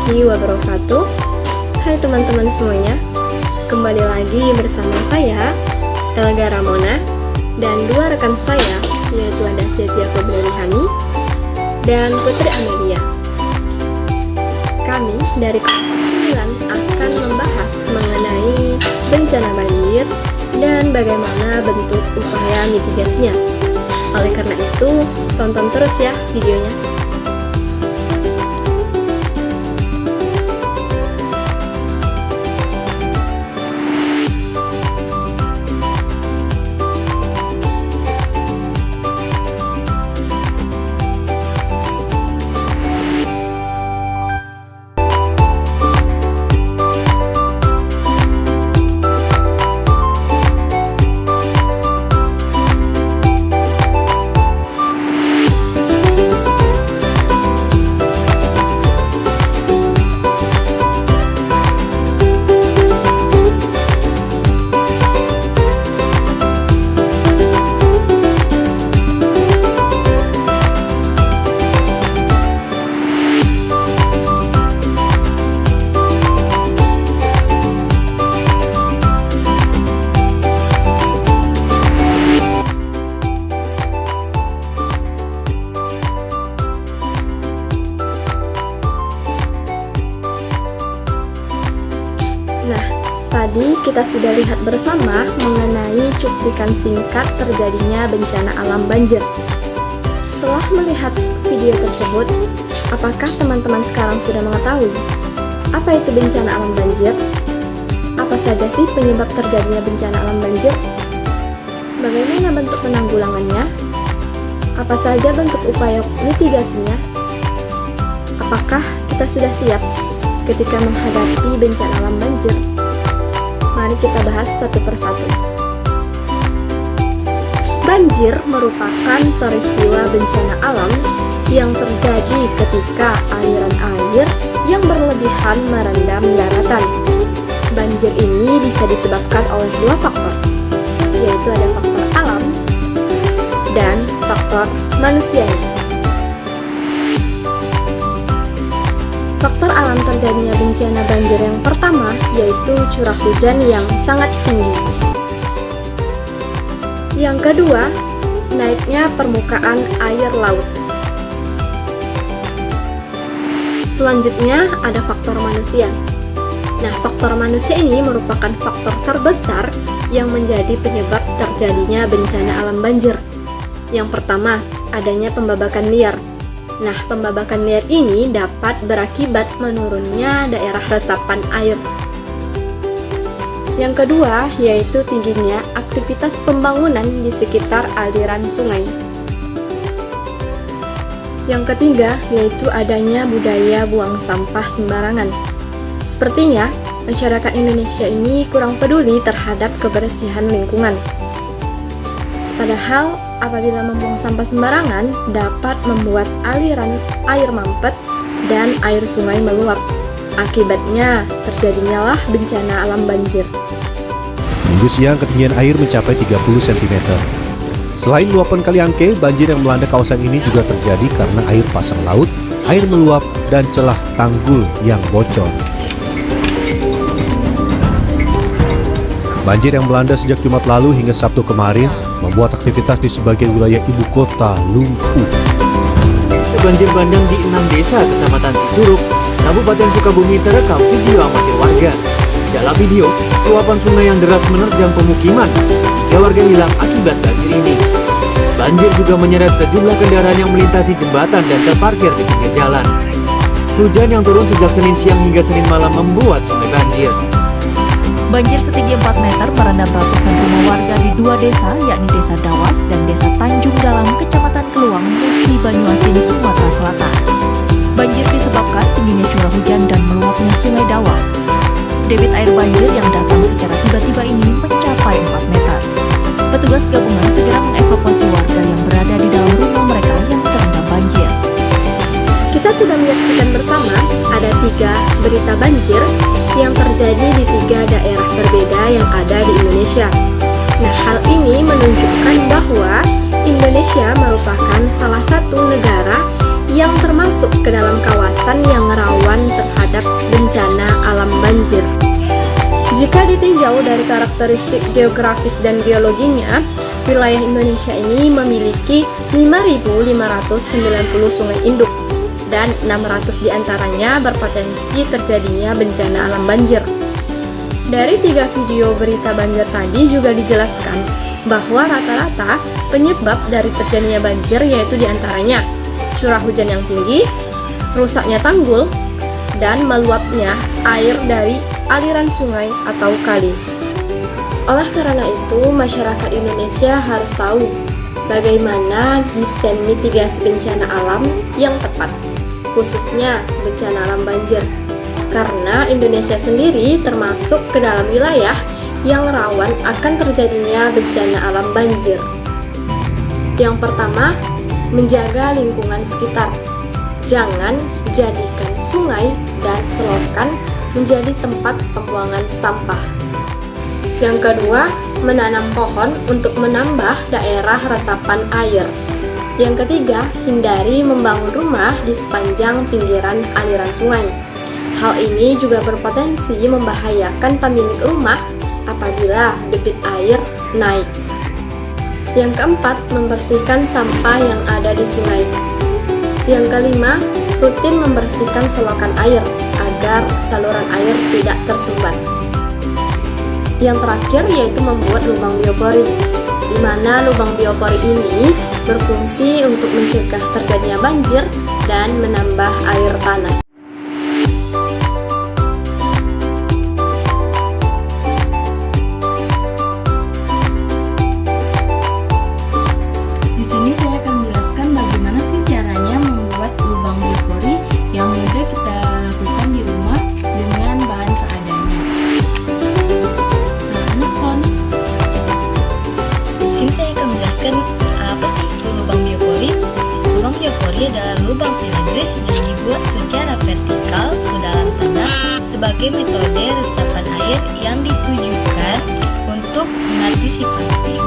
warahmatullahi wabarakatuh. Hai teman-teman semuanya, kembali lagi bersama saya, Elga Ramona, dan dua rekan saya, yaitu ada Setia Febrani dan Putri Amelia. Kami dari kelompok 9 akan membahas mengenai bencana banjir dan bagaimana bentuk upaya mitigasinya. Oleh karena itu, tonton terus ya videonya. Nah, tadi kita sudah lihat bersama mengenai cuplikan singkat terjadinya bencana alam banjir. Setelah melihat video tersebut, apakah teman-teman sekarang sudah mengetahui apa itu bencana alam banjir? Apa saja sih penyebab terjadinya bencana alam banjir? Bagaimana bentuk penanggulangannya? Apa saja bentuk upaya mitigasinya? Apakah kita sudah siap ketika menghadapi bencana alam banjir? Mari kita bahas satu persatu. Banjir merupakan peristiwa bencana alam yang terjadi ketika aliran air yang berlebihan merendam daratan. Banjir ini bisa disebabkan oleh dua faktor, yaitu ada faktor alam dan faktor manusianya. Faktor alam terjadinya bencana banjir yang pertama yaitu curah hujan yang sangat tinggi. Yang kedua, naiknya permukaan air laut. Selanjutnya ada faktor manusia. Nah, faktor manusia ini merupakan faktor terbesar yang menjadi penyebab terjadinya bencana alam banjir. Yang pertama, adanya pembabakan liar. Nah, pembabakan liar ini dapat berakibat menurunnya daerah resapan air. Yang kedua, yaitu tingginya aktivitas pembangunan di sekitar aliran sungai. Yang ketiga, yaitu adanya budaya buang sampah sembarangan. Sepertinya, masyarakat Indonesia ini kurang peduli terhadap kebersihan lingkungan. Padahal, apabila membuang sampah sembarangan dapat membuat aliran air mampet dan air sungai meluap. Akibatnya terjadinya lah bencana alam banjir. Minggu siang ketinggian air mencapai 30 cm. Selain luapan Kali Angke, banjir yang melanda kawasan ini juga terjadi karena air pasang laut, air meluap, dan celah tanggul yang bocor. Banjir yang melanda sejak Jumat lalu hingga Sabtu kemarin membuat aktivitas di sebagian wilayah ibu kota lumpuh. Banjir bandang di 6 desa Kecamatan Cicurug, Kabupaten Sukabumi terekam video amatir warga. Dalam video, luapan sungai yang deras menerjang pemukiman. 3 warga hilang akibat banjir ini. Banjir juga menyeret sejumlah kendaraan yang melintasi jembatan dan terparkir di pinggir jalan. Hujan yang turun sejak Senin siang hingga Senin malam membuat sungai banjir. Banjir setinggi 4 meter merendam ratusan rumah warga di 2 desa, yakni Desa Dawas dan Desa Tanjung Dalam, Kecamatan Keluang, Musi, Banyuasin, Sumatera Selatan. Banjir disebabkan tingginya curah hujan dan meluapnya Sungai Dawas. Debit air banjir yang datang secara tiba-tiba ini mencapai 4 meter. Petugas gabungan segera mengevakuasi warga yang berada di dalam rumah mereka yang terendam banjir. Kita sudah menyaksikan bersama ada 3 berita banjir yang terjadi di 3 daerah berbeda yang ada di Indonesia. Nah, hal ini menunjukkan bahwa Indonesia merupakan salah satu negara yang termasuk ke dalam kawasan yang rawan terhadap Jika ditinjau dari karakteristik geografis dan biologinya, wilayah Indonesia ini memiliki 5.590 sungai induk dan 600 diantaranya berpotensi terjadinya bencana alam banjir. Dari 3 video berita banjir tadi juga dijelaskan bahwa rata-rata penyebab dari terjadinya banjir yaitu diantaranya curah hujan yang tinggi, rusaknya tanggul, dan meluapnya air dari aliran sungai atau kali. Oleh karena itu, masyarakat Indonesia harus tahu bagaimana desain mitigasi bencana alam yang tepat, khususnya bencana alam banjir. Karena Indonesia sendiri termasuk ke dalam wilayah yang rawan akan terjadinya bencana alam banjir. Yang pertama, menjaga lingkungan sekitar. Jangan jadikan sungai dan selokan menjadi tempat pembuangan sampah. Yang kedua, menanam pohon untuk menambah daerah resapan air. Yang ketiga, hindari membangun rumah di sepanjang pinggiran aliran sungai. Hal ini juga berpotensi membahayakan pemilik rumah apabila debit air naik. Yang keempat, membersihkan sampah yang ada di sungai. Yang kelima, rutin membersihkan selokan air agar saluran air tidak tersumbat. Yang terakhir yaitu membuat lubang biopori, di mana lubang biopori ini berfungsi untuk mencegah terjadinya banjir dan menambah air tanah. Di sini saya akan menjelaskan bagaimana sih caranya membuat lubang biopori yang mudah kita lakukan di rumah dengan bahan seadanya. Nonton. Di sini saya akan menjelaskan apa sih itu lubang biopori. Lubang biopori adalah lubang silindris yang dibuat secara vertikal ke dalam tanah sebagai metode resapan air yang ditujukan untuk mengantisipasi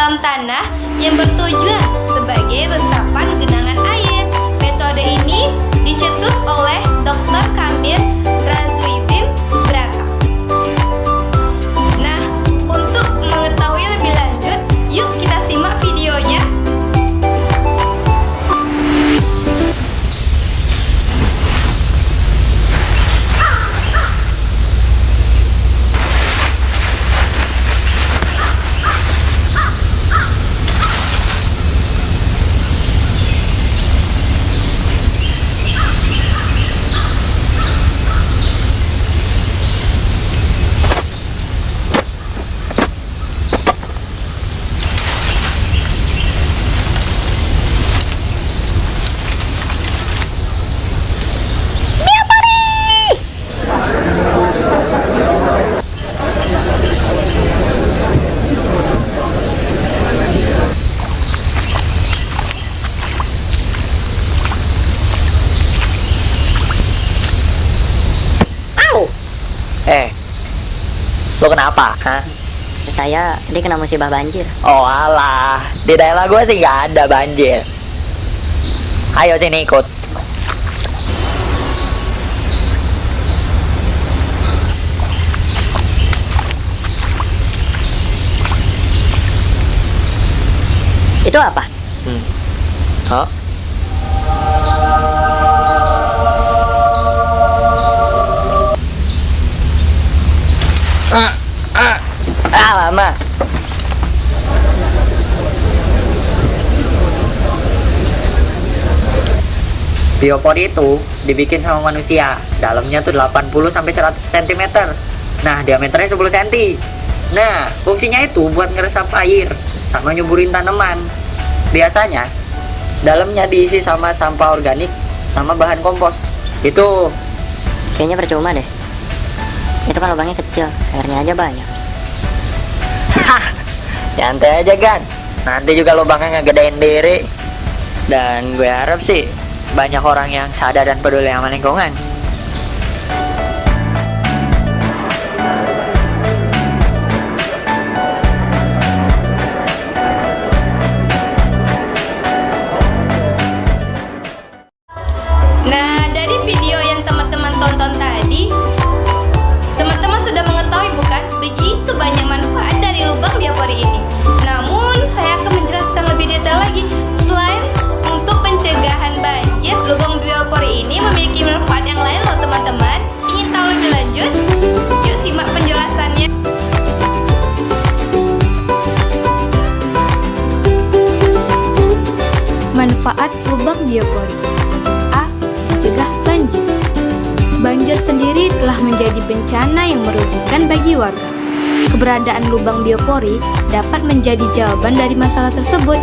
dalam tanah yang bertujuan sebagai resapan genangan air. Metode ini dicetus oleh Dr. Kamil Razuiddin Brata. Nah, untuk mengetahui lebih lanjut, yuk kita simak videonya. Lo kenapa? Hah? Saya tadi kena musibah banjir. Oh alah, di daerah gue sih nggak ada banjir. Ayo sini ikut. Itu apa? Oh. Lama. Biopor itu dibikin sama manusia. Dalamnya tuh 80-100 cm. Nah, diameternya 10 cm. Nah, fungsinya itu buat ngeresap air sama nyuburin tanaman. Biasanya dalamnya diisi sama sampah organik sama bahan kompos. Gitu. Kayaknya percuma deh. Itu kan lubangnya kecil, airnya aja banyak. Hah, nyantai aja kan. Nanti juga lubangnya ngegedein diri. Dan gue harap sih banyak orang yang sadar dan peduli sama lingkungan. Nah, dari video yang teman-teman tonton tadi, teman-teman sudah mengetahui bukan begitu banyak manfaat dari lubang biopori ini. Namun, saya akan menjelaskan lebih detail lagi. Selain untuk pencegahan banjir, lubang biopori ini memiliki manfaat yang lain loh teman-teman. Ingin tahu lebih lanjut? Yuk simak penjelasannya. Manfaat lubang biopori. A. Mencegah banjir. Banjir sendiri telah menjadi bencana yang merugikan bagi warga. Keberadaan lubang biopori dapat menjadi jawaban dari masalah tersebut.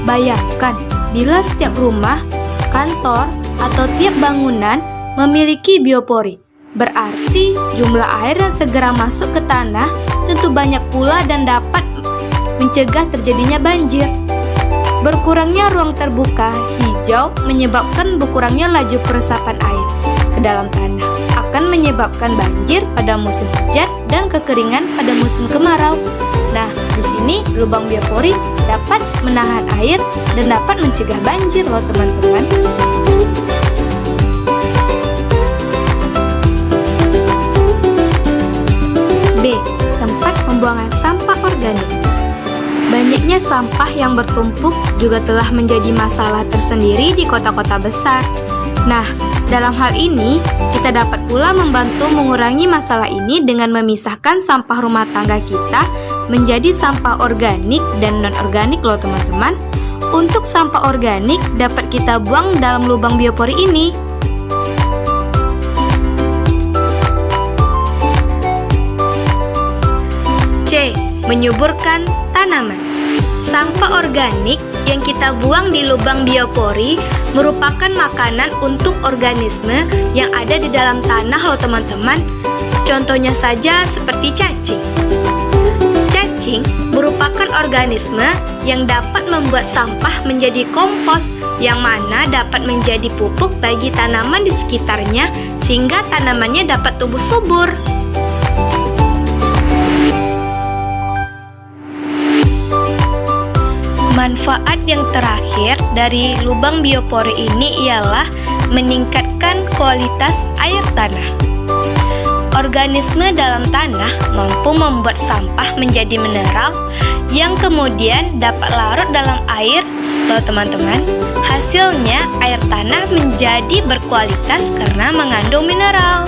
Bayangkan, bila setiap rumah, kantor, atau tiap bangunan memiliki biopori, berarti jumlah air yang segera masuk ke tanah tentu banyak pula dan dapat mencegah terjadinya banjir. Berkurangnya ruang terbuka hijau menyebabkan berkurangnya laju peresapan air ke dalam tanah, akan menyebabkan banjir pada musim hujan dan kekeringan pada musim kemarau. Nah, di sini lubang biopori dapat menahan air dan dapat mencegah banjir loh teman-teman. B. Tempat pembuangan sampah organik. Banyaknya sampah yang bertumpuk juga telah menjadi masalah tersendiri di kota-kota besar. Nah, dalam hal ini, kita dapat pula membantu mengurangi masalah ini dengan memisahkan sampah rumah tangga kita menjadi sampah organik dan non-organik loh teman-teman. Untuk sampah organik dapat kita buang dalam lubang biopori ini. C. Menyuburkan tanaman. Sampah organik yang kita buang di lubang biopori merupakan makanan untuk organisme yang ada di dalam tanah loh teman-teman. Contohnya saja seperti cacing. Cacing merupakan organisme yang dapat membuat sampah menjadi kompos, yang mana dapat menjadi pupuk bagi tanaman di sekitarnya sehingga tanamannya dapat tumbuh subur. Manfaat yang terakhir dari lubang biopori ini ialah meningkatkan kualitas air tanah. Organisme dalam tanah mampu membuat sampah menjadi mineral yang kemudian dapat larut dalam air. Loh teman-teman, hasilnya air tanah menjadi berkualitas karena mengandung mineral.